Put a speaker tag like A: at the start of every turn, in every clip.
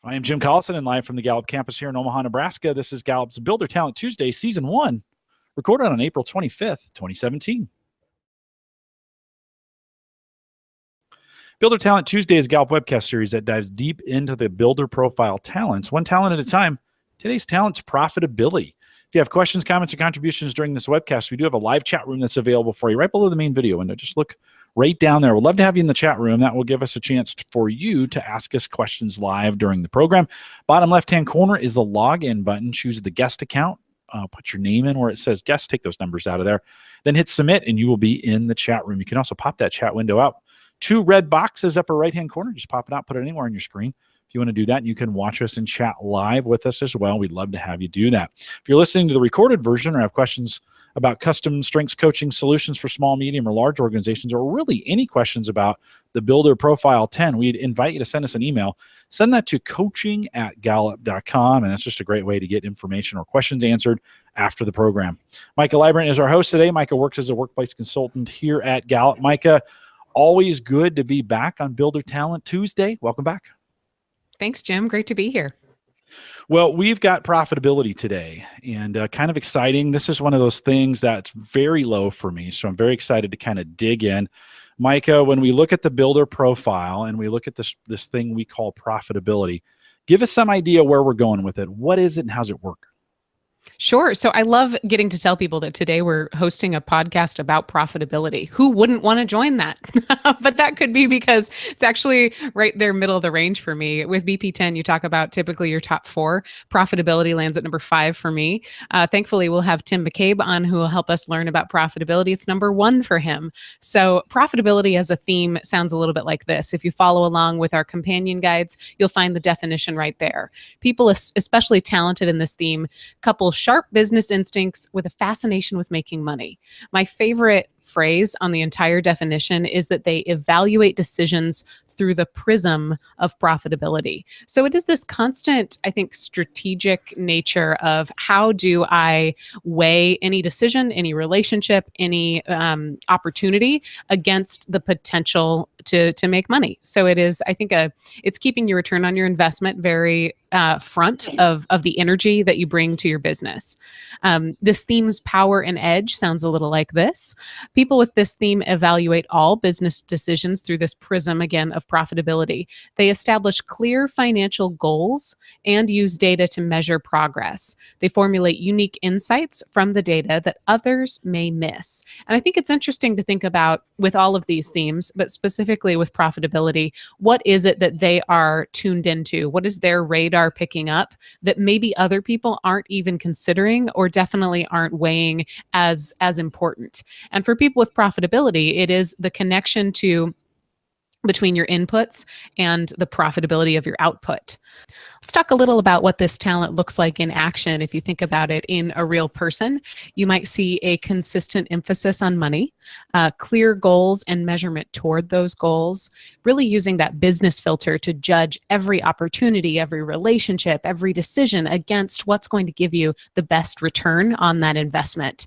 A: I am Jim Collison and live from the Gallup campus here in Omaha, Nebraska. This is Gallup's Builder Talent Tuesday, Season 1, recorded on April 25th, 2017. Builder Talent Tuesday is a Gallup webcast series that dives deep into the builder profile talents, one talent at a time. Today's talent's profitability. If you have questions, comments, or contributions during this webcast, we do have a live chat room that's available for you right below the main video window. Just look right down there. We'd love to have you in the chat room. That will give us a chance for you to ask us questions live during the program. Bottom left-hand corner is the login button. Choose the guest account. Put your name in where it says guest. Take those numbers out of there. Then hit submit, and you will be in the chat room. You can also pop that chat window out. 2 red boxes upper right-hand corner. Just pop it out. Put it anywhere on your screen. If you want to do that, you can watch us and chat live with us as well. We'd love to have you do that. If you're listening to the recorded version or have questions about custom strengths coaching solutions for small, medium, or large organizations, or really any questions about the Builder Profile 10, we'd invite you to send us an email. Send that to coaching@gallup.com, and that's just a great way to get information or questions answered after the program. Maika Leibbrandt is our host today. Maika works as a workplace consultant here at Gallup. Maika, always good to be back on Builder Talent Tuesday. Welcome back.
B: Thanks, Jim. Great to be here.
A: Well, we've got profitability today, and kind of exciting. This is one of those things that's very low for me, so I'm very excited to kind of dig in. Maika, when we look at the builder profile and we look at this thing we call profitability, give us some idea where we're going with it. What is it and how's it work?
B: Sure. So I love getting to tell people that today we're hosting a podcast about profitability. Who wouldn't want to join that? But that could be because it's actually right there middle of the range for me. With BP10, you talk about typically your top 4. Profitability lands at number 5 for me. Thankfully, we'll have Tim McCabe on who will help us learn about profitability. It's number 1 for him. So profitability as a theme sounds a little bit like this. If you follow along with our companion guides, you'll find the definition right there. People, especially talented in this theme, couple sharp business instincts with a fascination with making money. My favorite phrase on the entire definition is that they evaluate decisions through the prism of profitability. So it is this constant, I think, strategic nature of how do I weigh any decision, any relationship, any opportunity against the potential to make money. So it is, I think, it's keeping your return on your investment very front of the energy that you bring to your business. This theme's power and edge sounds a little like this. People with this theme evaluate all business decisions through this prism, again, of profitability. They establish clear financial goals and use data to measure progress. They formulate unique insights from the data that others may miss. And I think it's interesting to think about with all of these themes, but specifically with profitability, what is it that they are tuned into? What is their radar picking up that maybe other people aren't even considering or definitely aren't weighing as important? And for people with profitability, it is the connection between your inputs and the profitability of your output. Let's talk a little about what this talent looks like in action. If you think about it in a real person, you might see a consistent emphasis on money, clear goals and measurement toward those goals, really using that business filter to judge every opportunity, every relationship, every decision against what's going to give you the best return on that investment.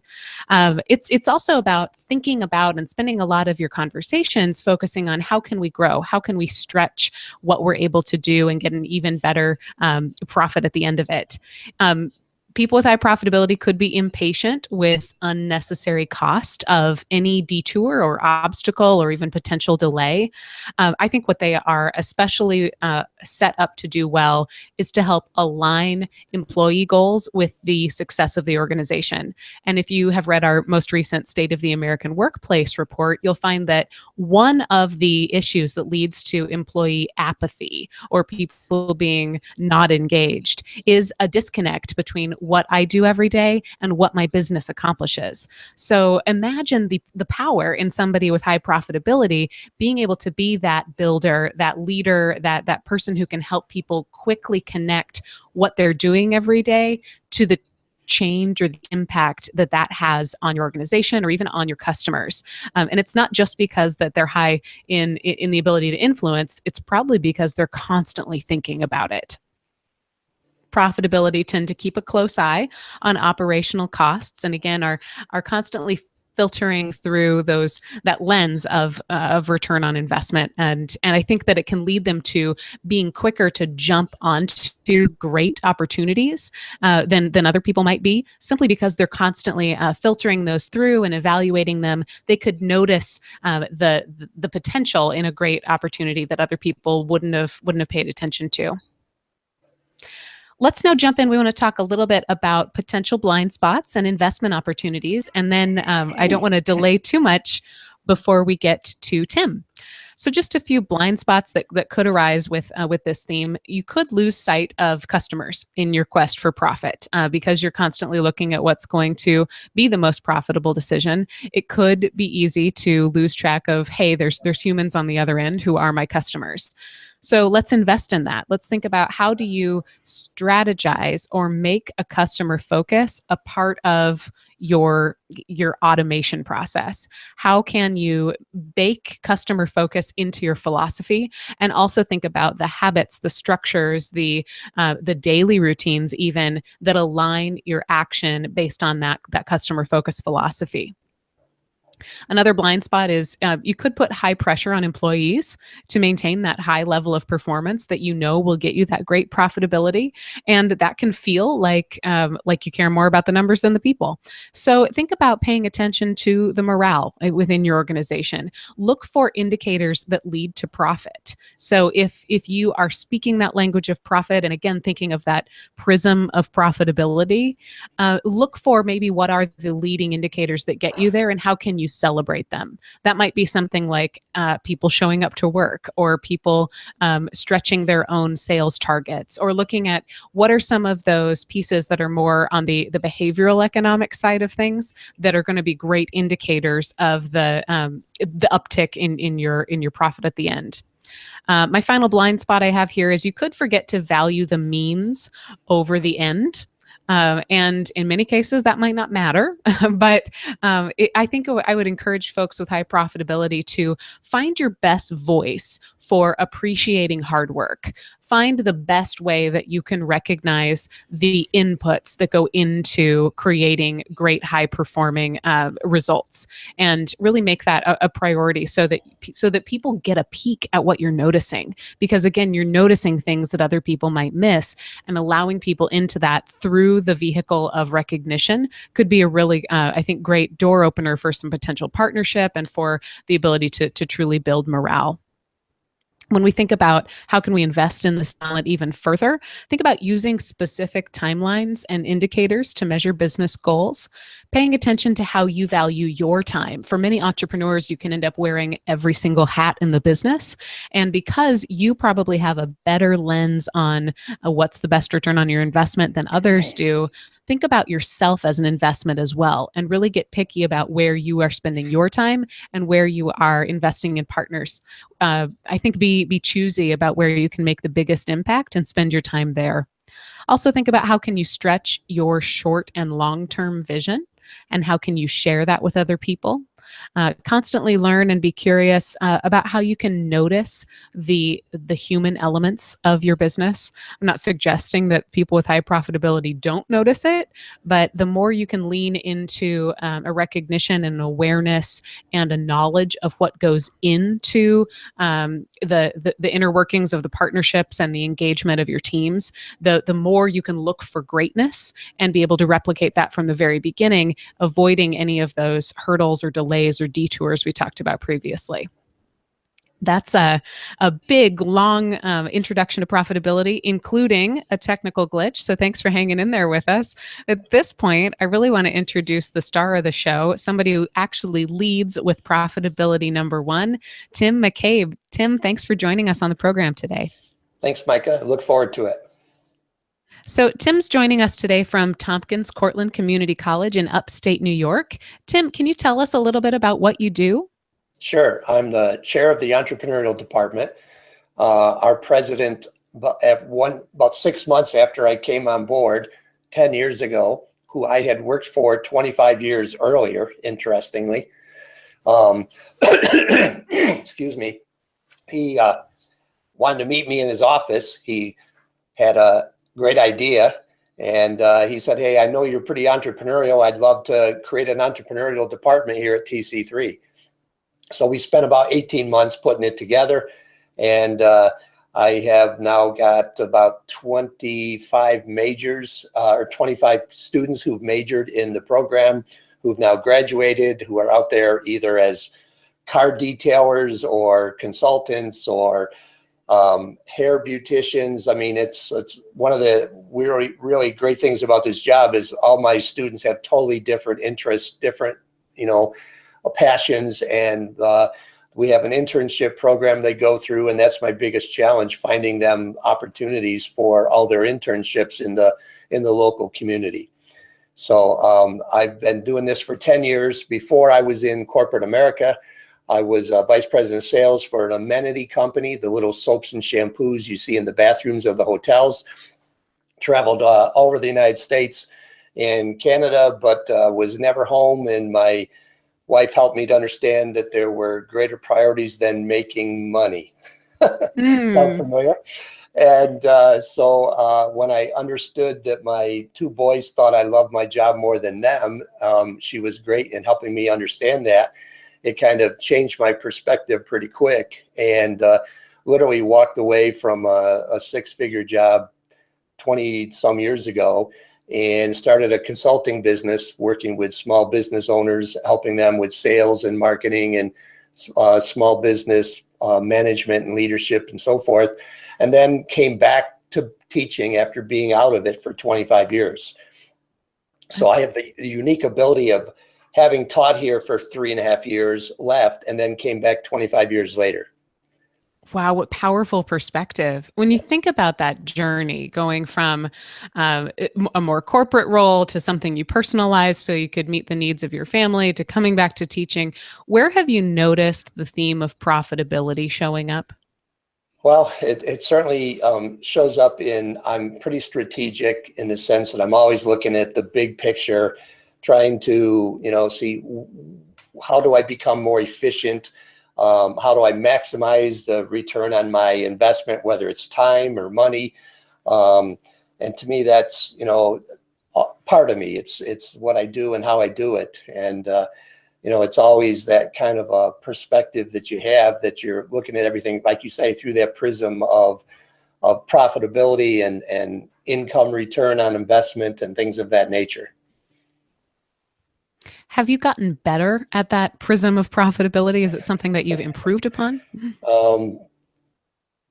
B: It's also about thinking about and spending a lot of your conversations focusing on how can we grow, how can we stretch what we're able to do and get an even better profit at the end of it. People with high profitability could be impatient with unnecessary cost of any detour or obstacle or even potential delay. I think what they are especially set up to do well is to help align employee goals with the success of the organization. And if you have read our most recent State of the American Workplace report, you'll find that one of the issues that leads to employee apathy or people being not engaged is a disconnect between what I do every day and what my business accomplishes. So imagine the power in somebody with high profitability being able to be that builder, that leader, that person who can help people quickly connect what they're doing every day to the change or the impact that has on your organization or even on your customers. And it's not just because that they're high in the ability to influence, it's probably because they're constantly thinking about it. Profitability tend to keep a close eye on operational costs and again are constantly filtering through that lens of return on investment. And I think that it can lead them to being quicker to jump onto great opportunities than other people might be, simply because they're constantly filtering those through and evaluating them. They could notice the potential in a great opportunity that other people wouldn't have paid attention to. Let's now jump in. We want to talk a little bit about potential blind spots and investment opportunities. And then I don't want to delay too much before we get to Tim. So just a few blind spots that could arise with this theme. You could lose sight of customers in your quest for profit because you're constantly looking at what's going to be the most profitable decision. It could be easy to lose track of, hey, there's humans on the other end who are my customers. So let's invest in that. Let's think about, how do you strategize or make a customer focus a part of your automation process? How can you bake customer focus into your philosophy, and also think about the habits, the structures, the daily routines even that align your action based on that customer focus philosophy? Another blind spot is you could put high pressure on employees to maintain that high level of performance that will get you that great profitability, and that can feel like you care more about the numbers than the people. So think about paying attention to the morale within your organization. Look for indicators that lead to profit. So if you are speaking that language of profit, and again thinking of that prism of profitability, look for maybe what are the leading indicators that get you there, and how can you celebrate them. That might be something like people showing up to work, or people stretching their own sales targets, or looking at what are some of those pieces that are more on the behavioral economic side of things that are going to be great indicators of the uptick in your profit at the end. My final blind spot I have here is you could forget to value the means over the end. And in many cases, that might not matter, but I think I would encourage folks with high profitability to find your best voice for appreciating hard work. Find the best way that you can recognize the inputs that go into creating great high performing results, and really make that a priority so that people get a peek at what you're noticing. Because again, you're noticing things that other people might miss, and allowing people into that through the vehicle of recognition could be a really, I think, great door opener for some potential partnership and for the ability to truly build morale. When we think about how can we invest in this talent even further, think about using specific timelines and indicators to measure business goals, paying attention to how you value your time. For many entrepreneurs, you can end up wearing every single hat in the business. And because you probably have a better lens on what's the best return on your investment than others do, think about yourself as an investment as well, and really get picky about where you are spending your time and where you are investing in partners. I think be choosy about where you can make the biggest impact and spend your time there. Also think about how can you stretch your short and long-term vision, and how can you share that with other people. Constantly learn and be curious about how you can notice the human elements of your business. I'm not suggesting that people with high profitability don't notice it, but the more you can lean into a recognition and awareness and a knowledge of what goes into the inner workings of the partnerships and the engagement of your teams, the more you can look for greatness and be able to replicate that from the very beginning, avoiding any of those hurdles or delays or detours we talked about previously. That's a big, long introduction to profitability, including a technical glitch. So thanks for hanging in there with us. At this point, I really want to introduce the star of the show, somebody who actually leads with profitability number one, Tim McCabe. Tim, thanks for joining us on the program today.
C: Thanks, Maika. I look forward to it.
B: So Tim's joining us today from Tompkins Cortland Community College in upstate New York. Tim, can you tell us a little bit about what you do?
C: Sure. I'm the chair of the entrepreneurial department. Our president, about 6 months after I came on board 10 years ago, who I had worked for 25 years earlier, interestingly, excuse me, he wanted to meet me in his office. He had a great idea, And he said, hey, I know you're pretty entrepreneurial. I'd love to create an entrepreneurial department here at TC3. So we spent about 18 months putting it together. And I have now got about 25 majors or 25 students who've majored in the program, who've now graduated, who are out there either as car detailers or consultants or hair beauticians. I mean, it's one of the really great things about this job is all my students have totally different interests, different, passions. And we have an internship program they go through, and that's my biggest challenge, finding them opportunities for all their internships in the local community. So I've been doing this for 10 years. Before I was in corporate America, I was vice president of sales for an amenity company, the little soaps and shampoos you see in the bathrooms of the hotels. Traveled all over the United States and Canada, but was never home. And my wife helped me to understand that there were greater priorities than making money. Sound familiar? And so when I understood that my two boys thought I loved my job more than them, she was great in helping me understand that. It kind of changed my perspective pretty quick, and literally walked away from a six-figure job 20 some years ago and started a consulting business working with small business owners, helping them with sales and marketing and small business management and leadership and so forth. And then came back to teaching after being out of it for 25 years. So I have the unique ability of having taught here for 3.5 years left, and then came back 25 years later.
B: Wow, what powerful perspective. When you think about that journey, going from a more corporate role to something you personalized so you could meet the needs of your family, to coming back to teaching, where have you noticed the theme of profitability showing up?
C: Well, it certainly shows up in, I'm pretty strategic in the sense that I'm always looking at the big picture, trying to, see how do I become more efficient? How do I maximize the return on my investment, whether it's time or money? And to me, that's, part of me. It's what I do and how I do it. And, it's always that kind of a perspective that you have, that you're looking at everything, like you say, through that prism of profitability and income return on investment and things of that nature.
B: Have you gotten better at that prism of profitability? Is it something that you've improved upon?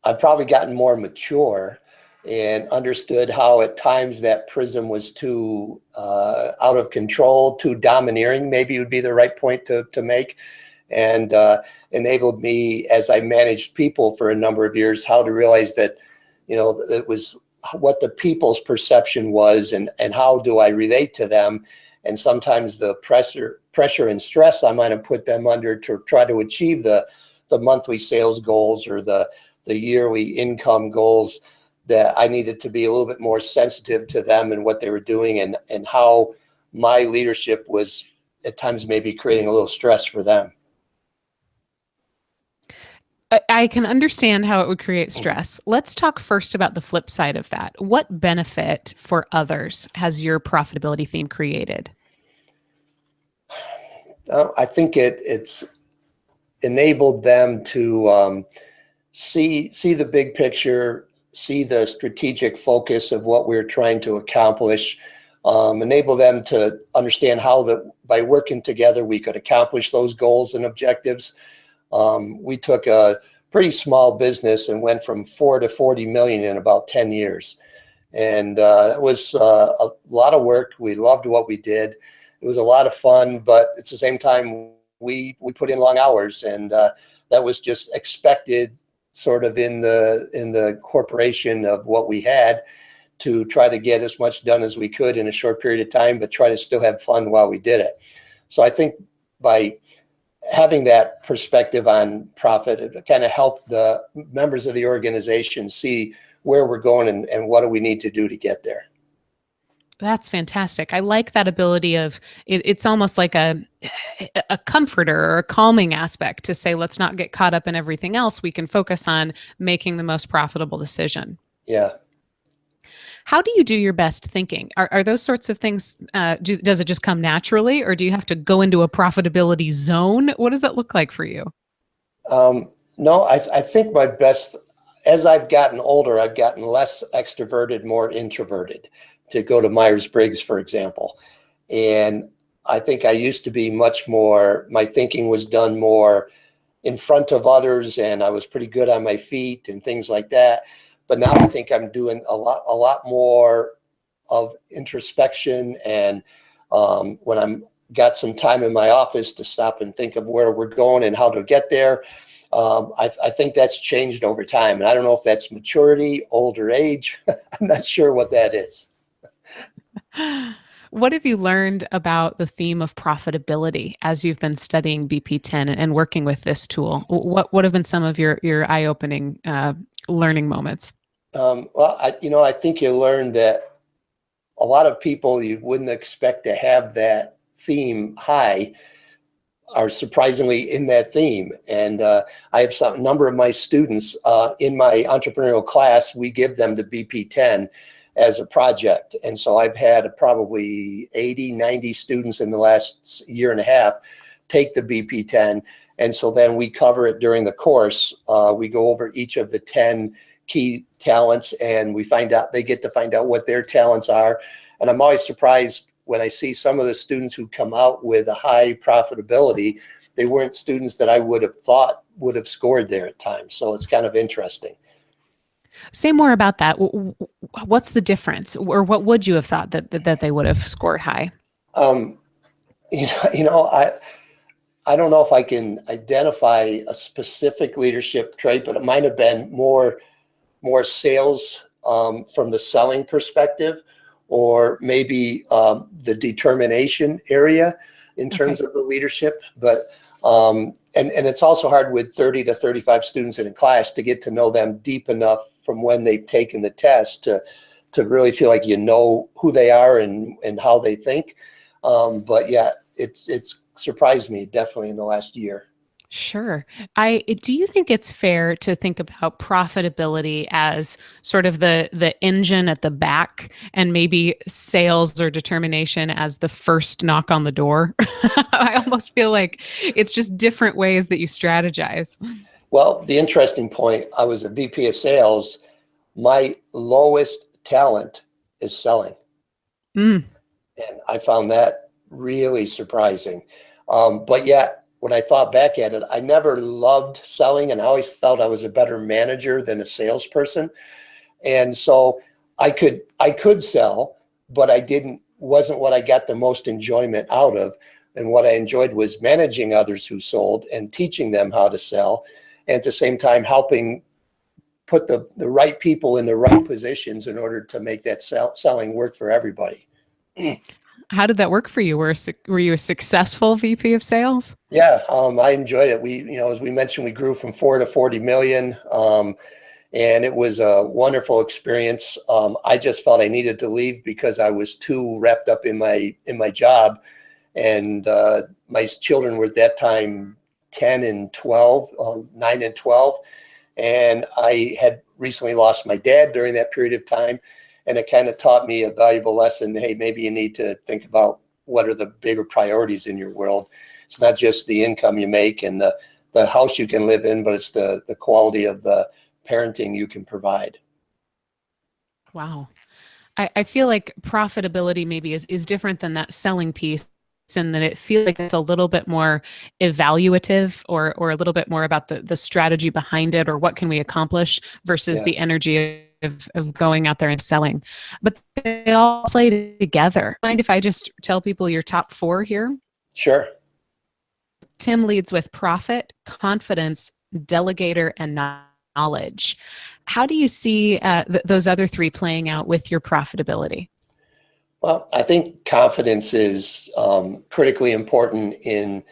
C: I've probably gotten more mature and understood how at times that prism was too out of control, too domineering, maybe would be the right point to make, and enabled me, as I managed people for a number of years, how to realize that, it was what the people's perception was, and how do I relate to them. And sometimes the pressure and stress I might have put them under to try to achieve the monthly sales goals or the yearly income goals, that I needed to be a little bit more sensitive to them and what they were doing, and how my leadership was at times maybe creating a little stress for them.
B: I can understand how it would create stress. Let's talk first about the flip side of that. What benefit for others has your profitability theme created?
C: I think it's enabled them to see the big picture, see the strategic focus of what we're trying to accomplish, enable them to understand how by working together we could accomplish those goals and objectives. We took a pretty small business and went from 4 to 40 million in about 10 years. And it was a lot of work. We loved what we did. It was a lot of fun, but at the same time, we put in long hours, and that was just expected sort of in the corporation of what we had, to try to get as much done as we could in a short period of time, but try to still have fun while we did it. So I think by having that perspective on profit, it kind of helped the members of the organization see where we're going and what do we need to do to get there.
B: That's fantastic. I like that ability of it's almost like a comforter or a calming aspect to say, let's not get caught up in everything else. We can focus on making the most profitable decision.
C: Yeah.
B: How do you do your best thinking? Are those sorts of things, does it just come naturally, or do you have to go into a profitability zone? What does that look like for you?
C: No, I think my best, as I've gotten older, I've gotten less extroverted, more introverted, to go to Myers-Briggs, for example. And I think I used to be much more, my thinking was done more in front of others, and I was pretty good on my feet and things like that. But now I think I'm doing a lot more of introspection, and when I'm got some time in my office to stop and think of where we're going and how to get there. I think that's changed over time. And I don't know if that's maturity, older age. I'm not sure what that is.
B: What have you learned about the theme of profitability as you've been studying BP10 and working with this tool? What have been some of your eye-opening learning moments?
C: Well, I think you learn that a lot of people you wouldn't expect to have that theme high are surprisingly in that theme. And I have a number of my students in my entrepreneurial class, we give them the BP10 as a project. And so I've had probably 80, 90 students in the last year and a half take the BP10. And so then we cover it during the course. We go over each of the 10 key talents, and they get to find out what their talents are. And I'm always surprised when I see some of the students who come out with a high profitability. They weren't students that I would have thought would have scored there at times. So it's kind of interesting.
B: Say more about that. What's the difference, or what would you have thought that they would have scored high?
C: I don't know if I can identify a specific leadership trait, but it might have been more sales from the selling perspective, or maybe the determination area in terms of the leadership. But and it's also hard with 30 to 35 students in a class to get to know them deep enough from when they've taken the test to really feel like you know who they are and how they think. But yeah, it's surprised me definitely in the last year.
B: Sure. Do you think it's fair to think about profitability as sort of the engine at the back, and maybe sales or determination as the first knock on the door? I almost feel like it's just different ways that you strategize.
C: Well, the interesting point, I was a VP of sales. My lowest talent is selling. And I found that really surprising. But yet, when I thought back at it, I never loved selling, and I always felt I was a better manager than a salesperson. And so I could sell, but wasn't what I got the most enjoyment out of. And what I enjoyed was managing others who sold and teaching them how to sell, and at the same time helping put the right people in the right positions in order to make that selling work for everybody.
B: How did that work for you? Were you a successful VP of sales?
C: Yeah, I enjoyed it. We, as we mentioned, we grew from 4 to 40 million. And it was a wonderful experience. I just felt I needed to leave because I was too wrapped up in my job. And my children were at that time 10 and 12, 9 and 12. And I had recently lost my dad during that period of time. And it kind of taught me a valuable lesson. Hey, maybe you need to think about what are the bigger priorities in your world. It's not just the income you make and the house you can live in, but it's the quality of the parenting you can provide.
B: Wow. I feel like profitability maybe is different than that selling piece, and that it feels like it's a little bit more evaluative, or a little bit more about the strategy behind it, or what can we accomplish versus the energy of going out there and selling. But they all play together. Mind if I just tell people your top 4 here?
C: Sure.
B: Tim leads with profit, confidence, delegator, and knowledge. How do you see those other 3 playing out with your profitability?
C: Well, I think confidence is critically important in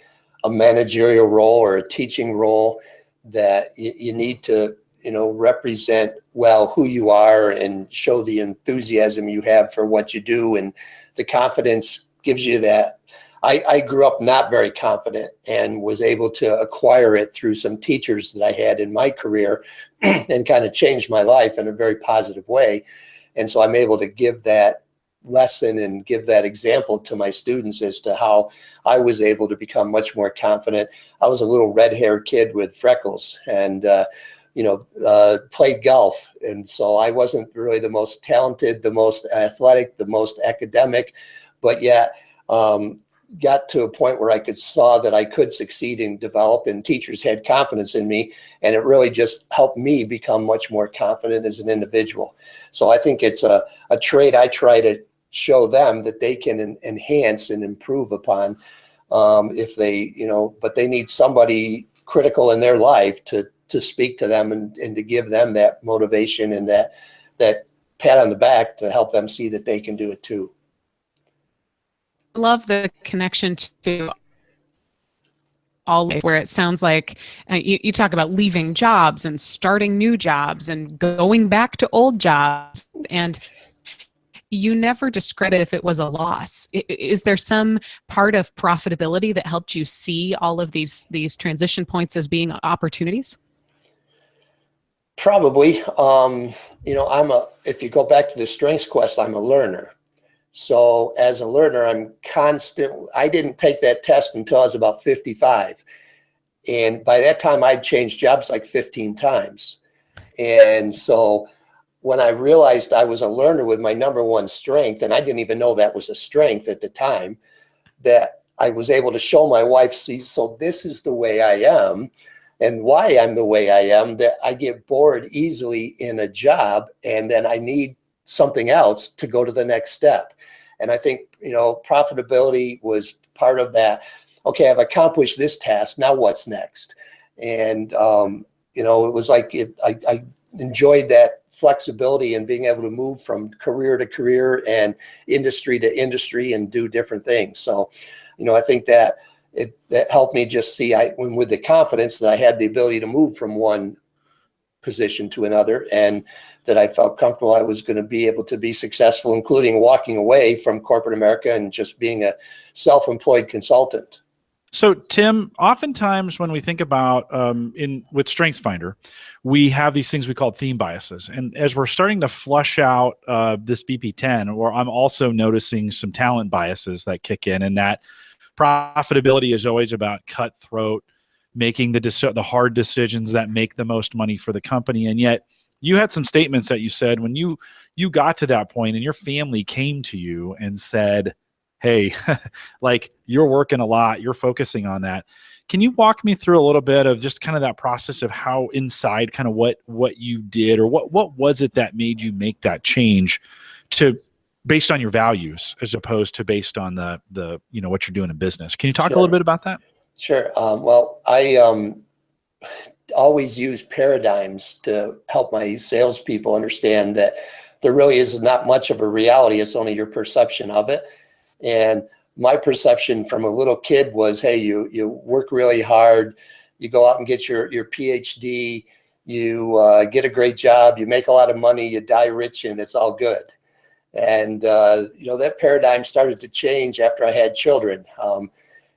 C: a managerial role or a teaching role, that you need to represent well who you are and show the enthusiasm you have for what you do. And the confidence gives you that. I grew up not very confident and was able to acquire it through some teachers that I had in my career and kind of changed my life in a very positive way. And so I'm able to give that lesson and give that example to my students as to how I was able to become much more confident. I was a little red-haired kid with freckles and, played golf. And so I wasn't really the most talented, the most athletic, the most academic, but yet got to a point where I saw that I could succeed and develop, and teachers had confidence in me. And it really just helped me become much more confident as an individual. So I think it's a trait I try to show them that they can enhance and improve upon if they, but they need somebody critical in their life to speak to them and to give them that motivation and that pat on the back to help them see that they can do it too.
B: I love the connection to all, where it sounds like you talk about leaving jobs and starting new jobs and going back to old jobs, and you never describe it if it was a loss. Is there some part of profitability that helped you see all of these transition points as being opportunities?
C: Probably. If you go back to the strengths quest, I'm a learner. So as a learner, I didn't take that test until I was about 55. And by that time I'd changed jobs like 15 times. And so when I realized I was a learner with my number one strength, and I didn't even know that was a strength at the time, that I was able to show my wife, see, so this is the way I am and why I'm the way I am, that I get bored easily in a job and then I need something else to go to the next step. And I think, profitability was part of that. Okay, I've accomplished this task. Now what's next? And, it was like I enjoyed that flexibility and being able to move from career to career and industry to industry and do different things. So, I think that that helped me just see, with the confidence that I had the ability to move from one position to another, and that I felt comfortable I was going to be able to be successful, including walking away from corporate America and just being a self-employed consultant.
A: So, Tim, oftentimes when we think about with StrengthsFinder, we have these things we call theme biases. And as we're starting to flush out this BP10, or I'm also noticing some talent biases that kick in, and that profitability is always about cutthroat, making the hard decisions that make the most money for the company. And yet you had some statements that you said when you got to that point and your family came to you and said, hey, like, you're working a lot, you're focusing on that. Can you walk me through a little bit of just kind of that process of how inside kind of what you did, or what was it that made you make that change based on your values as opposed to based on the what you're doing in business? Can you talk a little bit about that?
C: Sure. Well, I always use paradigms to help my salespeople understand that there really is not much of a reality. It's only your perception of it. And my perception from a little kid was, hey, you work really hard, you go out and get your PhD, you get a great job, you make a lot of money, you die rich, and it's all good. And that paradigm started to change after I had children.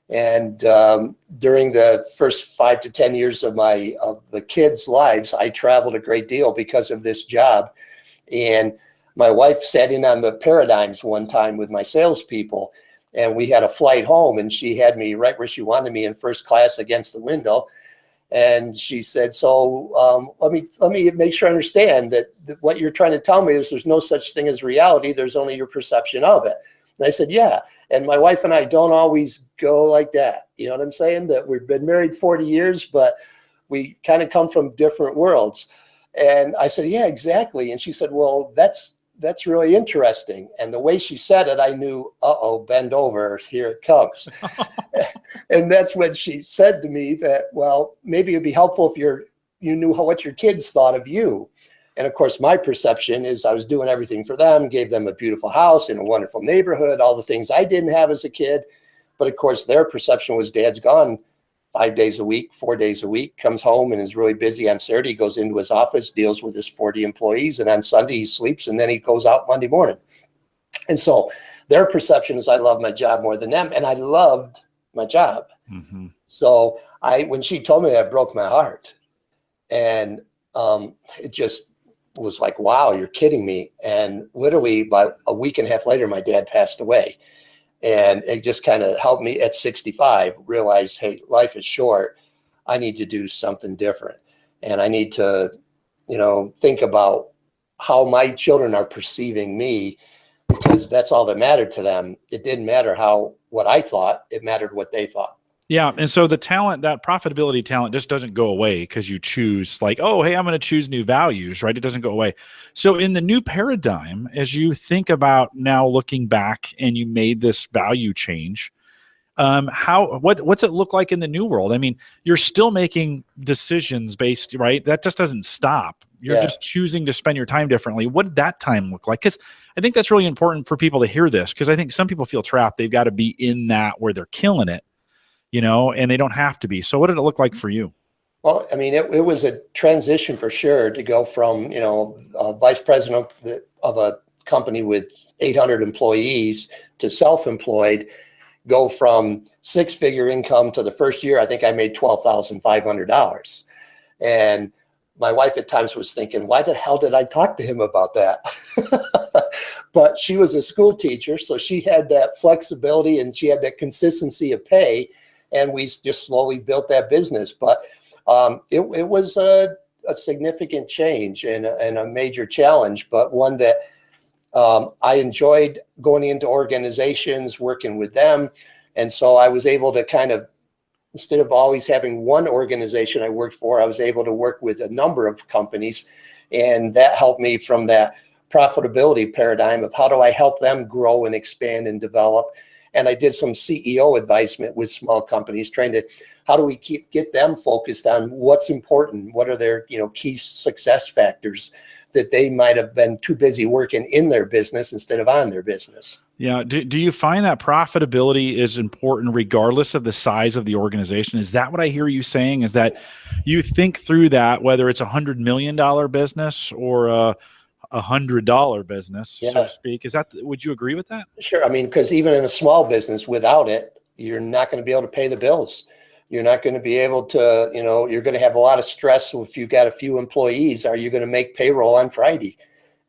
C: During the first 5 to 10 years of the kids' lives, I traveled a great deal because of this job. And my wife sat in on the paradigms one time with my salespeople, and we had a flight home, and she had me right where she wanted me in first class against the window. And she said, so let me make sure I understand that what you're trying to tell me is there's no such thing as reality. There's only your perception of it. And I said, yeah. And my wife and I don't always go like that. You know what I'm saying? That we've been married 40 years, but we kind of come from different worlds. And I said, yeah, exactly. And she said, well, that's really interesting. And the way she said it, I knew, bend over, here it comes. And that's when she said to me that, well, maybe it'd be helpful if you knew what your kids thought of you. And of course, my perception is I was doing everything for them, gave them a beautiful house in a wonderful neighborhood, all the things I didn't have as a kid. But of course, their perception was Dad's gone 5 days a week, 4 days a week, comes home and is really busy on Saturday, goes into his office, deals with his 40 employees, and on Sunday he sleeps, and then he goes out Monday morning. And so their perception is I love my job more than them, and I loved my job. Mm-hmm. So when she told me that, it broke my heart. And it just was like, wow, you're kidding me. And literally about a week and a half later, my dad passed away. And it just kind of helped me at 65 realize, hey, life is short. I need to do something different. And I need to, think about how my children are perceiving me, because that's all that mattered to them. It didn't matter what I thought, it mattered what they thought.
A: Yeah. And so the talent, that profitability talent just doesn't go away because you choose like, oh, hey, I'm going to choose new values, right? It doesn't go away. So in the new paradigm, as you think about now looking back and you made this value change, what's it look like in the new world? I mean, you're still making decisions based, right? That just doesn't stop. You're just choosing to spend your time differently. What did that time look like? Because I think that's really important for people to hear this, because I think some people feel trapped. They've got to be in that where they're killing it, and they don't have to be. So what did it look like for you?
C: Well, I mean, it was a transition for sure to go from, vice president of a company with 800 employees to self-employed, go from six-figure income to the first year, I think I made $12,500. And my wife at times was thinking, why the hell did I talk to him about that? But she was a school teacher, so she had that flexibility and she had that consistency of pay. And we just slowly built that business. But it was a significant change and a major challenge, but one that I enjoyed going into organizations, working with them. And so I was able to kind of, instead of always having one organization I worked for, I was able to work with a number of companies. And that helped me from that profitability paradigm of how do I help them grow and expand and develop. And I did some CEO advisement with small companies, trying to, how do we get them focused on what's important? What are their, key success factors that they might have been too busy working in their business instead of on their business?
A: Yeah. Do you find that profitability is important regardless of the size of the organization? Is that what I hear you saying? Is that you think through that, whether it's $100 million business or a $100 business, so to speak? Would you agree with that?
C: Sure. I mean, because even in a small business, without it, you're not going to be able to pay the bills. You're not going to be able to, you're going to have a lot of stress if you've got a few employees. Are you going to make payroll on Friday?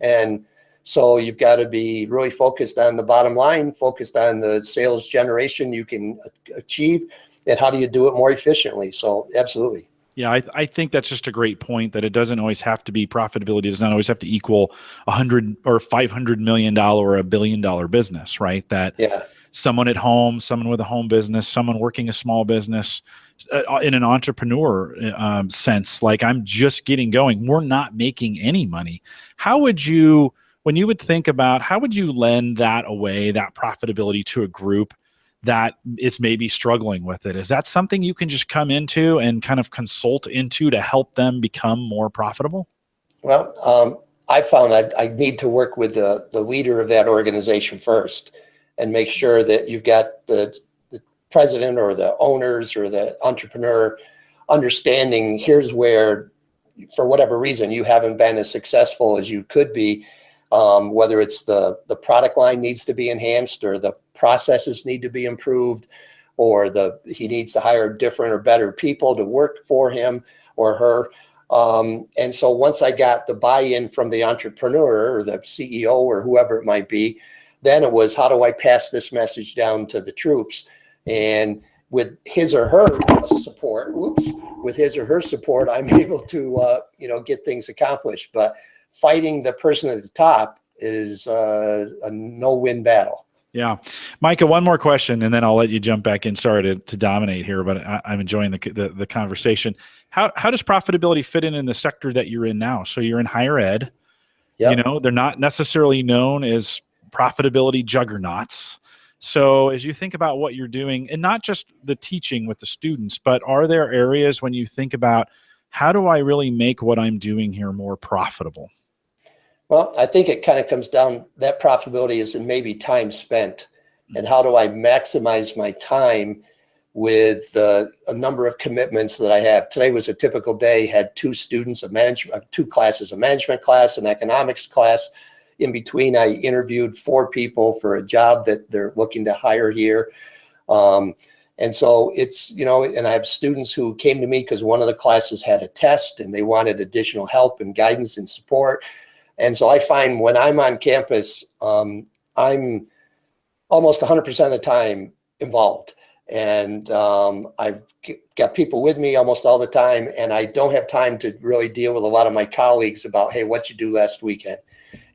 C: And so you've got to be really focused on the bottom line, focused on the sales generation you can achieve, and how do you do it more efficiently? So absolutely.
A: Yeah, I think that's just a great point, that it doesn't always have to be profitability. It does not always have to equal $100 or $500 million or $1 billion business, right? That someone at home, someone with a home business, someone working a small business, in an entrepreneur sense, like I'm just getting going, we're not making any money. How would you, when you would think about, how would you lend that away, that profitability, to a group that is maybe struggling with it? Is that something you can just come into and kind of consult into to help them become more profitable?
C: Well, I found that I need to work with the leader of that organization first and make sure that you've got the president or the owners or the entrepreneur understanding, here's where, for whatever reason, you haven't been as successful as you could be, whether it's the product line needs to be enhanced, or the processes need to be improved, or he needs to hire different or better people to work for him or her. And so once I got the buy-in from the entrepreneur or the CEO or whoever it might be, then it was, how do I pass this message down to the troops? And with his or her support, I'm able to, get things accomplished. But fighting the person at the top is a no-win battle.
A: Yeah. Maika, one more question, and then I'll let you jump back in. Sorry to dominate here, but I'm enjoying the conversation. How does profitability fit in the sector that you're in now? So you're in higher ed. Yep. They're not necessarily known as profitability juggernauts. So as you think about what you're doing, and not just the teaching with the students, but are there areas when you think about, how do I really make what I'm doing here more profitable?
C: Well, I think it kind of comes down, that profitability is in maybe time spent, and how do I maximize my time with a number of commitments that I have. Today was a typical day, had two classes, a management class, an economics class. In between, I interviewed 4 people for a job that they're looking to hire here. And so it's, and I have students who came to me because one of the classes had a test and they wanted additional help and guidance and support. And so I find when I'm on campus, I'm almost 100% of the time involved. And I've got people with me almost all the time, and I don't have time to really deal with a lot of my colleagues about, hey, what you do last weekend?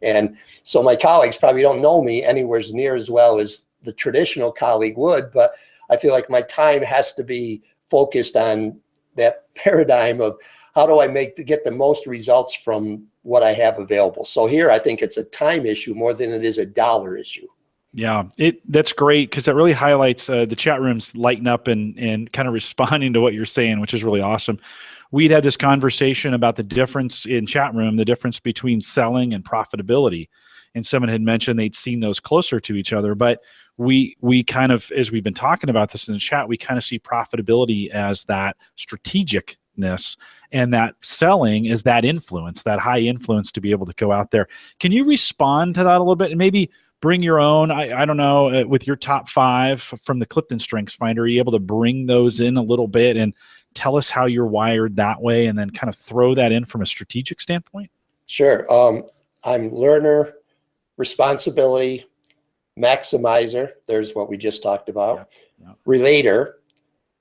C: And so my colleagues probably don't know me anywhere near as well as the traditional colleague would, but I feel like my time has to be focused on that paradigm of how do I get the most results from what I have available. So here I think it's a time issue more than it is a dollar issue.
A: Yeah, that's great, because that really highlights the chat rooms lighting up and kind of responding to what you're saying, which is really awesome. We'd had this conversation about the difference in chat room, the difference between selling and profitability. And someone had mentioned they'd seen those closer to each other, but we kind of, as we've been talking about this in the chat, we kind of see profitability as that strategicness, and that selling is that influence, that high influence to be able to go out there. Can you respond to that a little bit and maybe bring your own, I don't know, with your top 5 from the CliftonStrengths Finder, are you able to bring those in a little bit and tell us how you're wired that way, and then kind of throw that in from a strategic standpoint?
C: Sure. I'm learner, responsibility, maximizer. There's what we just talked about. Yeah. Relator,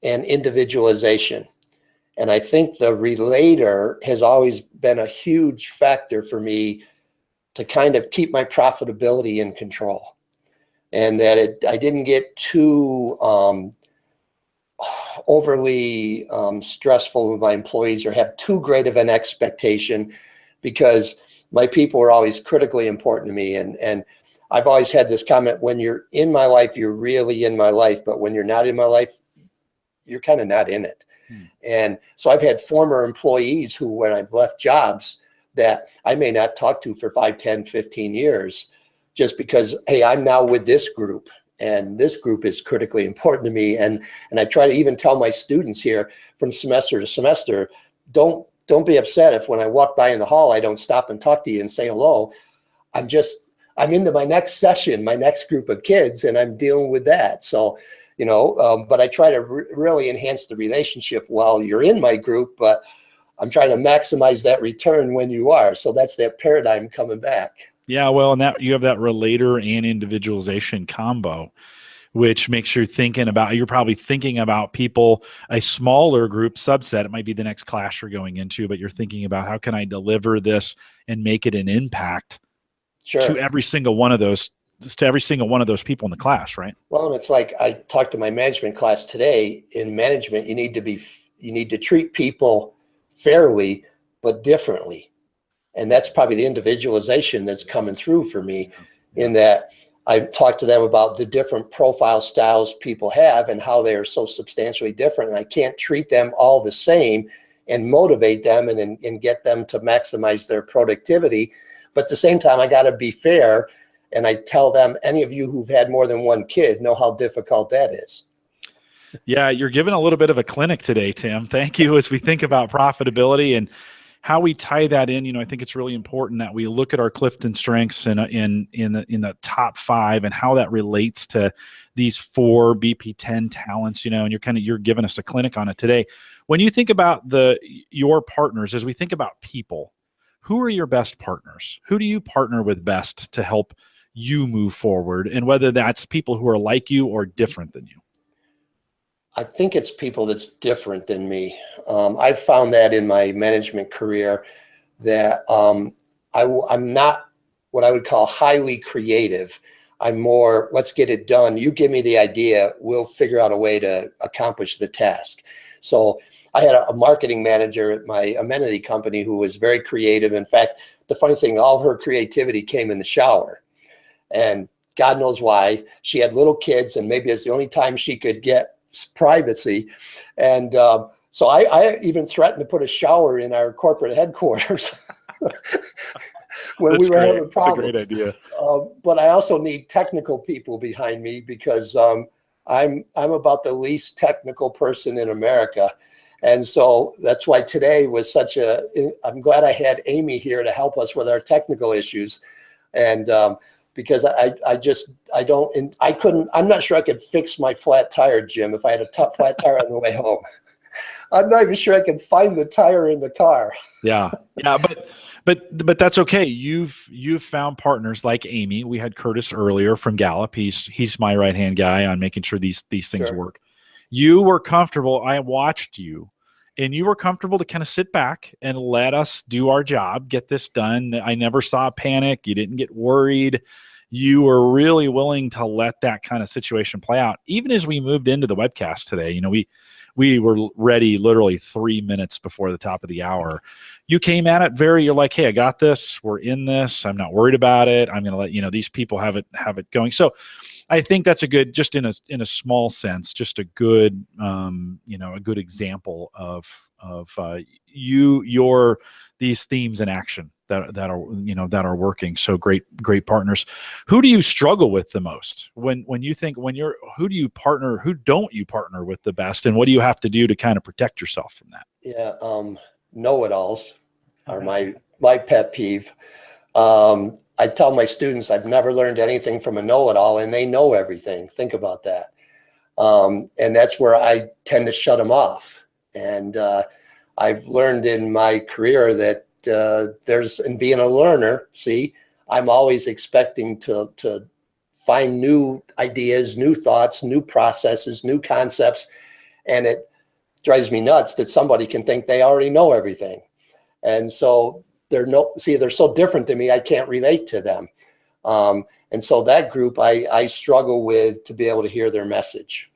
C: and individualization. And I think the relator has always been a huge factor for me to kind of keep my profitability in control, and that I didn't get too overly stressful with my employees or have too great of an expectation, because my people are always critically important to me. And I've always had this comment, when you're in my life, you're really in my life, but when you're not in my life, you're kind of not in it. And so I've had former employees who, when I've left jobs, that I may not talk to for 5, 10, 15 years, just because, hey, I'm now with this group, and this group is critically important to me. And I try to even tell my students here from semester to semester, don't be upset if when I walk by in the hall, I don't stop and talk to you and say hello. I'm into my next session, my next group of kids, and I'm dealing with that. So, but I try to really enhance the relationship while you're in my group, but I'm trying to maximize that return when you are. So that's that paradigm coming back. Yeah,
A: well, and that you have that relator and individualization combo, which makes you you're probably thinking about people, a smaller group subset. It might be the next class you're going into, but you're thinking about, how can I deliver this and make it an impact to every single one of those people in the class, right?
C: Well, and it's like I talked to my management class today. In management, you need to treat people fairly, but differently. And that's probably the individualization that's coming through for me, in that I talk to them about the different profile styles people have and how they are so substantially different. And I can't treat them all the same and motivate them and get them to maximize their productivity. But at the same time, I got to be fair. And I tell them, any of you who've had more than one kid know how difficult that is.
A: Yeah, you're giving a little bit of a clinic today, Tim. Thank you. As we think about profitability and how we tie that in, I think it's really important that we look at our CliftonStrengths in the top 5 and how that relates to these 4 BP10 talents, and you're giving us a clinic on it today. When you think about your partners, as we think about people, who are your best partners? Who do you partner with best to help you move forward? And whether that's people who are like you or different than you.
C: I think it's people that's different than me. I've found that in my management career that I'm not what I would call highly creative. I'm more, let's get it done. You give me the idea, we'll figure out a way to accomplish the task. So I had a marketing manager at my amenity company who was very creative. In fact, the funny thing, all of her creativity came in the shower. And God knows why. She had little kids, and maybe it's the only time she could get privacy. And so I even threatened to put a shower in our corporate headquarters when we were having problems.
A: That's a great idea.
C: But I also need technical people behind me, because I'm about the least technical person in America. And so that's why today was I'm glad I had Amy here to help us with our technical issues. And because I'm not sure I could fix my flat tire, Jim, if I had a flat tire on the way home. I'm not even sure I could find the tire in the car.
A: Yeah. But that's okay. You've found partners like Amy. We had Curtis earlier from Gallup. He's my right-hand guy on making sure these things work. You were comfortable. I watched you, and you were comfortable to kind of sit back and let us do our job, get this done. I never saw a panic. You didn't get worried. You were really willing to let that kind of situation play out. Even as we moved into the webcast today, we were ready literally 3 minutes before the top of the hour. You came at it you're like, hey, I got this. We're in this. I'm not worried about it. I'm going to let these people have it going. So I think that's a good, just in a small sense, just a good, a good example of these themes in action that are working. So great partners. Who do you struggle with the most when you think, who don't you partner with the best, and what do you have to do to kind of protect yourself from that?
C: Yeah. Know-it-alls are my pet peeve. I tell my students I've never learned anything from a know-it-all, and they know everything. Think about that. And that's where I tend to shut them off. And I've learned in my career that in being a learner, I'm always expecting to find new ideas, new thoughts, new processes, new concepts. And it drives me nuts that somebody can think they already know everything. And so they're so different than me, I can't relate to them. And so that group I struggle with to be able to hear their message.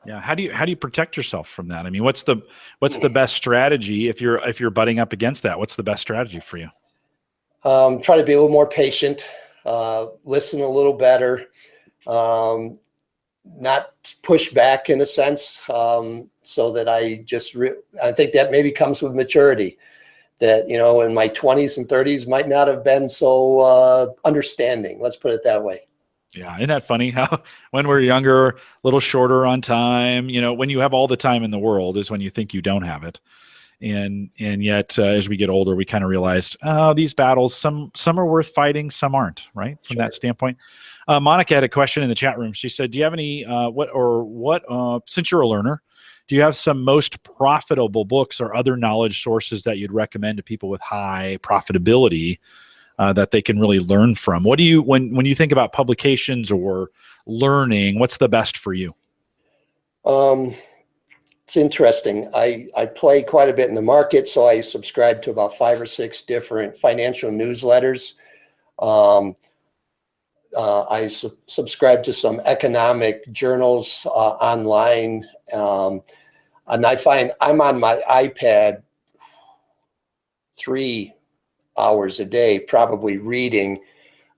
A: Yeah. How do you protect yourself from that? I mean, what's the best strategy if you're butting up against that? What's the best strategy for you?
C: Try to be a little more patient, listen a little better, not push back in a sense, so that I think that maybe comes with maturity, that, in my 20s and 30s might not have been so understanding. Let's put it that way.
A: Yeah. Isn't that funny how when we're younger, a little shorter on time, when you have all the time in the world is when you think you don't have it. And yet as we get older, we kind of realize, these battles, some are worth fighting, some aren't, right? From that standpoint. Monica had a question in the chat room. She said, do you have any, since you're a learner, do you have some most profitable books or other knowledge sources that you'd recommend to people with high profitability that they can really learn from? What do you, when you think about publications or learning, what's the best for you?
C: It's interesting. I play quite a bit in the market, so I subscribe to about 5 or 6 different financial newsletters. I subscribe to some economic journals online, and I find I'm on my iPad 3 hours a day, probably reading,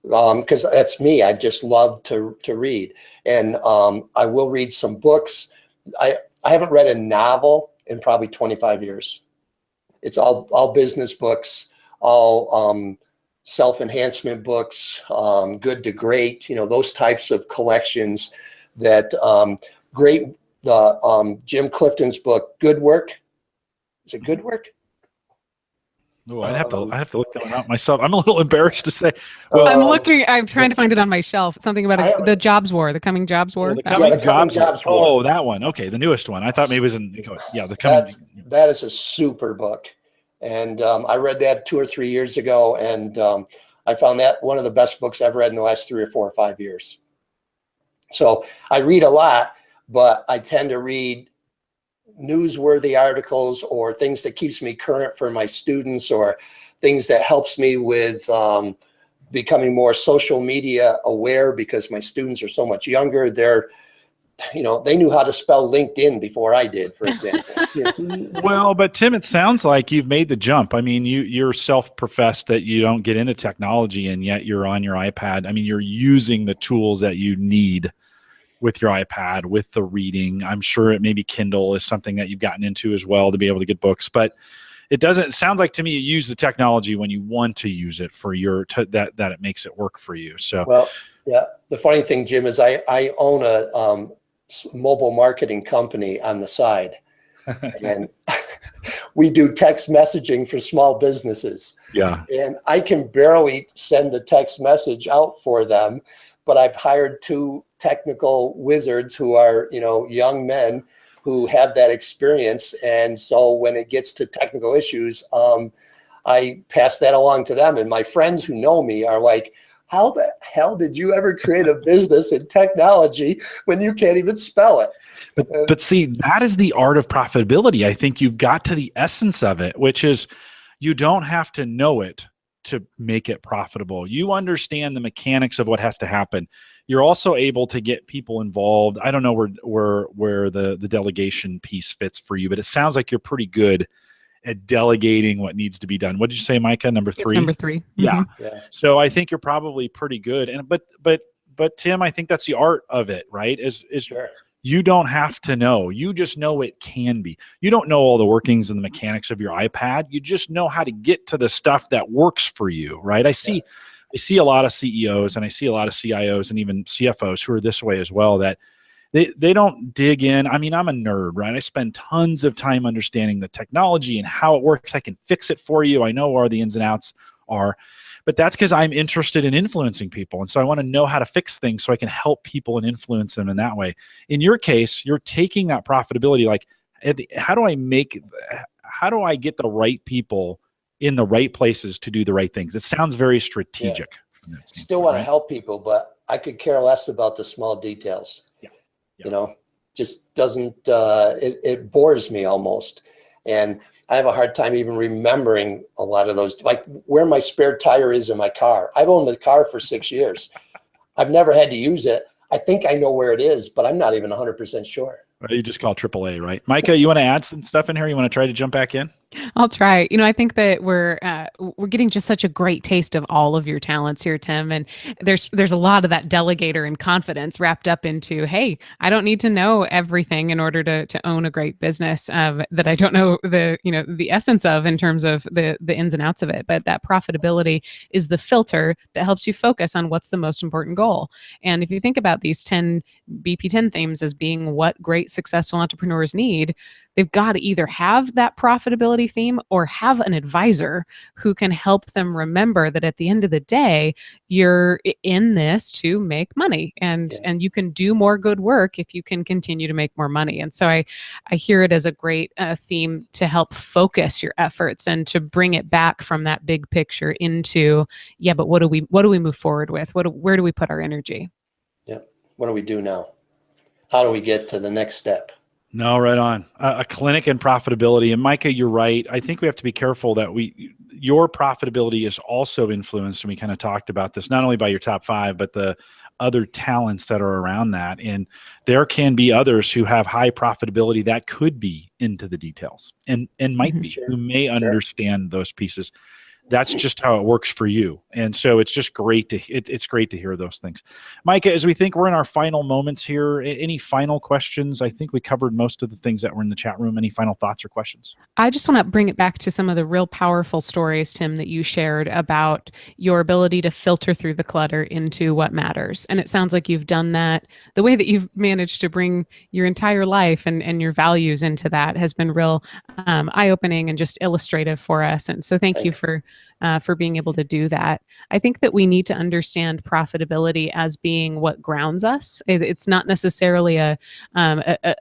C: because that's me. I just love to read, and I will read some books. I haven't read a novel in probably 25 years. It's all business books, all self-enhancement books, good to great, those types of collections that great. The Jim Clifton's book, Good Work. Is it Good Work?
A: Oh, I have to look that one out myself. I'm a little embarrassed to say.
B: Well, I'm trying to find it on my shelf. Something about the jobs war, the coming jobs war.
C: The coming jobs war.
A: Oh, that one. Okay, the newest one. I thought maybe it was the coming.
C: That is a super book, and I read that 2 or 3 years ago, and I found that one of the best books I've read in the last 3 or 4 or 5 years. So I read a lot, but I tend to read newsworthy articles or things that keeps me current for my students, or things that helps me with becoming more social media aware, because my students are so much younger. They knew how to spell LinkedIn before I did, for example.
A: Well, but Tim, it sounds like you've made the jump. I mean, you're self-professed that you don't get into technology, and yet you're on your iPad. I mean, you're using the tools that you need with your iPad, with the reading. I'm sure maybe Kindle is something that you've gotten into as well to be able to get books, but it sounds like to me you use the technology when you want to use it for that it makes it work for you. So,
C: well, yeah, the funny thing, Jim, is I own a mobile marketing company on the side. And we do text messaging for small businesses.
A: Yeah.
C: And I can barely send the text message out for them, but I've hired 2 technical wizards who are, young men who have that experience. And so when it gets to technical issues, I pass that along to them. And my friends who know me are like, how the hell did you ever create a business in technology when you can't even spell it?
A: But see, that is the art of profitability. I think you've got to the essence of it, which is you don't have to know it to make it profitable. You understand the mechanics of what has to happen. You're also able to get people involved. I don't know where the delegation piece fits for you, but it sounds like you're pretty good at delegating what needs to be done. What did you say, Maika? Number 3?
B: It's number 3.
A: Yeah.
B: Mm-hmm.
C: Yeah.
A: So I think you're probably pretty good. And but Tim, I think that's the art of it, right? Is
C: Sure.
A: You don't have to know. You just know it can be. You don't know all the workings and the mechanics of your iPad. You just know how to get to the stuff that works for you, right? I see a lot of CEOs and I see a lot of CIOs and even CFOs who are this way as well, that they don't dig in. I mean, I'm a nerd, right? I spend tons of time understanding the technology and how it works. I can fix it for you. I know where the ins and outs are. But that's because I'm interested in influencing people. And so I want to know how to fix things so I can help people and influence them in that way. In your case, you're taking that profitability, like, how do I get the right people in the right places to do the right things? It sounds very strategic.
C: Yeah. Still want to help people, but I could care less about the small details. Yeah. Just doesn't, it bores me almost. And I have a hard time even remembering a lot of those, like where my spare tire is in my car. I've owned the car for 6 years. I've never had to use it. I think I know where it is, but I'm not even 100% sure.
A: You just call AAA, right? Maika, you want to add some stuff in here? You want to try to jump back in?
B: I'll try. I think that we're getting just such a great taste of all of your talents here, Tim. And there's a lot of that delegator and confidence wrapped up into, hey, I don't need to know everything in order to own a great business that I don't know the essence of in terms of the ins and outs of it. But that profitability is the filter that helps you focus on what's the most important goal. And if you think about these 10 BP10 themes as being what great successful entrepreneurs need, they've got to either have that profitability theme or have an advisor who can help them remember that at the end of the day, you're in this to make money, and you can do more good work if you can continue to make more money. And so I hear it as a great theme to help focus your efforts and to bring it back from that big picture into, but what do we move forward with? Where do we put our energy?
C: Yeah. What do we do now? How do we get to the next step?
A: No, right on. A clinic in profitability. And Maika, you're right. I think we have to be careful that your profitability is also influenced, and we kind of talked about this, not only by your top 5, but the other talents that are around that. And there can be others who have high profitability that could be into the details and might be, who may understand those pieces. That's just how it works for you. And so it's just great it's great to hear those things. Maika, as we think we're in our final moments here, any final questions? I think we covered most of the things that were in the chat room. Any final thoughts or questions?
B: I just want to bring it back to some of the real powerful stories, Tim, that you shared about your ability to filter through the clutter into what matters. And it sounds like you've done that. The way that you've managed to bring your entire life and your values into that has been real eye-opening and just illustrative for us. And so thank you for being able to do that. I think that we need to understand profitability as being what grounds us. It's not necessarily a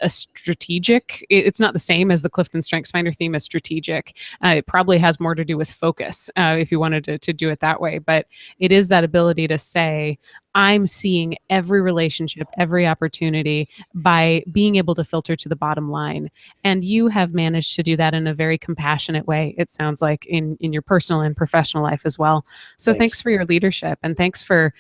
B: strategic. It's not the same as the CliftonStrengths Finder theme as strategic. It probably has more to do with focus if you wanted to do it that way. But it is that ability to say, I'm seeing every relationship, every opportunity by being able to filter to the bottom line. And you have managed to do that in a very compassionate way, it sounds like, in your personal and professional life as well. So thanks for your leadership, and thanks for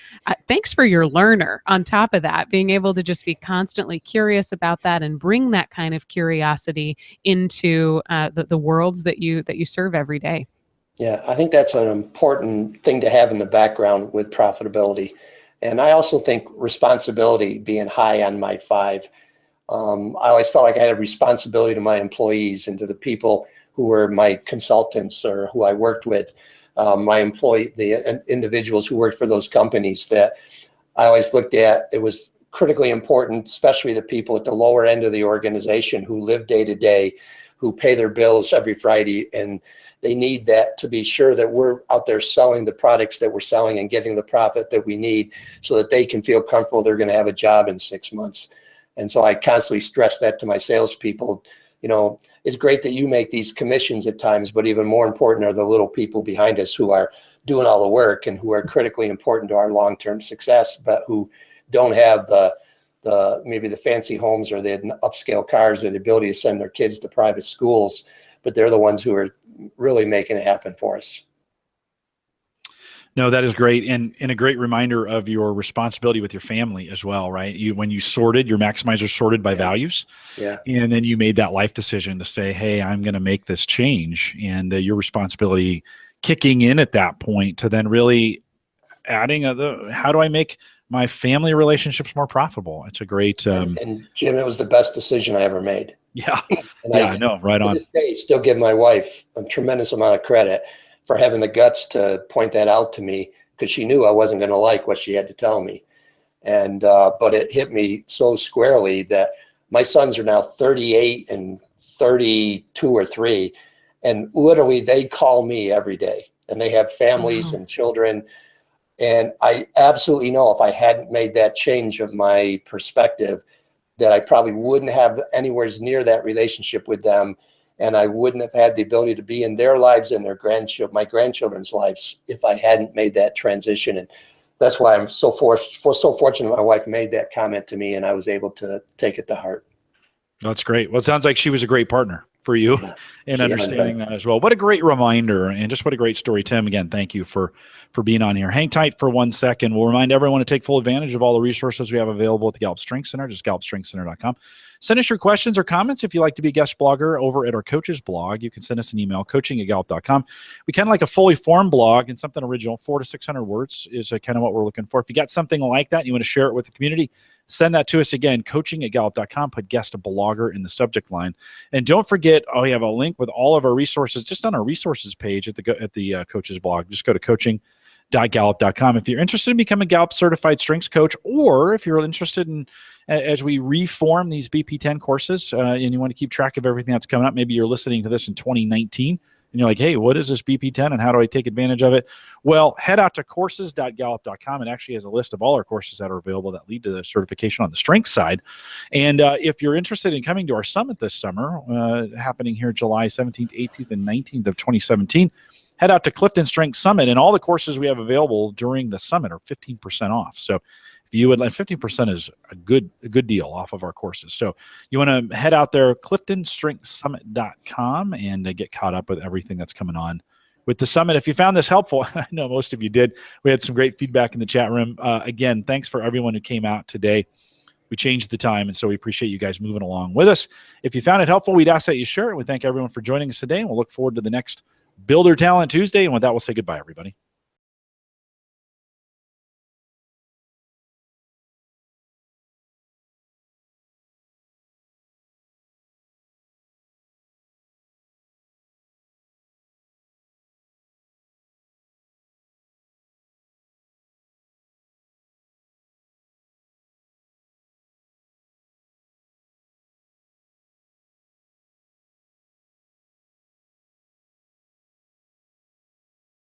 B: your learner on top of that, being able to just be constantly curious about that and bring that kind of curiosity into the worlds that you serve every day.
C: Yeah, I think that's an important thing to have in the background with profitability. And I also think responsibility being high on my 5. I always felt like I had a responsibility to my employees and to the people who were my consultants or who I worked with, the individuals who worked for those companies, that I always looked at. It was critically important, especially the people at the lower end of the organization who live day to day, who pay their bills every Friday, and they need that to be sure that we're out there selling the products that we're selling and getting the profit that we need so that they can feel comfortable they're going to have a job in 6 months. And so I constantly stress that to my salespeople. You know, it's great that you make these commissions at times, but even more important are the little people behind us who are doing all the work and who are critically important to our long-term success, but who don't have maybe the fancy homes or the upscale cars or the ability to send their kids to private schools, but they're the ones who are really making it happen for us.
A: No, that is great. And a great reminder of your responsibility with your family as well, right? When you sorted, your maximizer sorted by values.
C: Yeah.
A: And then you made that life decision to say, hey, I'm going to make this change. And your responsibility kicking in at that point to then really adding how do I make my family relationships more profitable? It's a great.
C: And Jim, it was the best decision I ever made.
A: Yeah.
C: And
A: yeah, no, right on.
C: To this day, still give my wife a tremendous amount of credit for having the guts to point that out to me, because she knew I wasn't going to like what she had to tell me. And but it hit me so squarely that my sons are now 38 and 32 or 3, and literally they call me every day, and they have families and children. And I absolutely know if I hadn't made that change of my perspective, that I probably wouldn't have anywhere near that relationship with them. And I wouldn't have had the ability to be in their lives and my grandchildren's lives if I hadn't made that transition. And that's why I'm so fortunate my wife made that comment to me, and I was able to take it to heart.
A: That's great. Well, it sounds like she was a great partner for you in understanding that as well. What a great reminder, and just what a great story, Tim. Again, thank you for being on here. Hang tight for 1 second. We'll remind everyone to take full advantage of all the resources we have available at the Gallup Strength Center, just gallupstrengthcenter.com. Send us your questions or comments if you'd like to be a guest blogger over at our coaches blog. You can send us an email, coaching@gallup.com. We kind of like a fully formed blog and something original. 400 to 600 words is kind of what we're looking for. If you got something like that and you want to share it with the community, send that to us. Again, coaching@gallup.com. Put guest blogger in the subject line. And don't forget, we have a link with all of our resources just on our resources page at the coaches blog. Just go to coaching.gallup.com. If you're interested in becoming a Gallup certified strengths coach, or if you're interested in, as we reform these BP10 courses and you want to keep track of everything that's coming up, maybe you're listening to this in 2019 and you're like, hey, what is this BP10 and how do I take advantage of it? Well, head out to courses.gallup.com. It actually has a list of all our courses that are available that lead to the certification on the strength side. And if you're interested in coming to our summit this summer, happening here July 17th, 18th, and 19th of 2017, head out to Clifton Strengths Summit, and all the courses we have available during the summit are 15% off. So if you would like, 15% is a good deal off of our courses. So you want to head out there, CliftonStrengthsSummit.com, and get caught up with everything that's coming on with the summit. If you found this helpful, I know most of you did. We had some great feedback in the chat room. Again, thanks for everyone who came out today. We changed the time, and so we appreciate you guys moving along with us. If you found it helpful, we'd ask that you share it. We thank everyone for joining us today, and we'll look forward to the next Builder Talent Tuesday. And with that, we'll say goodbye, everybody.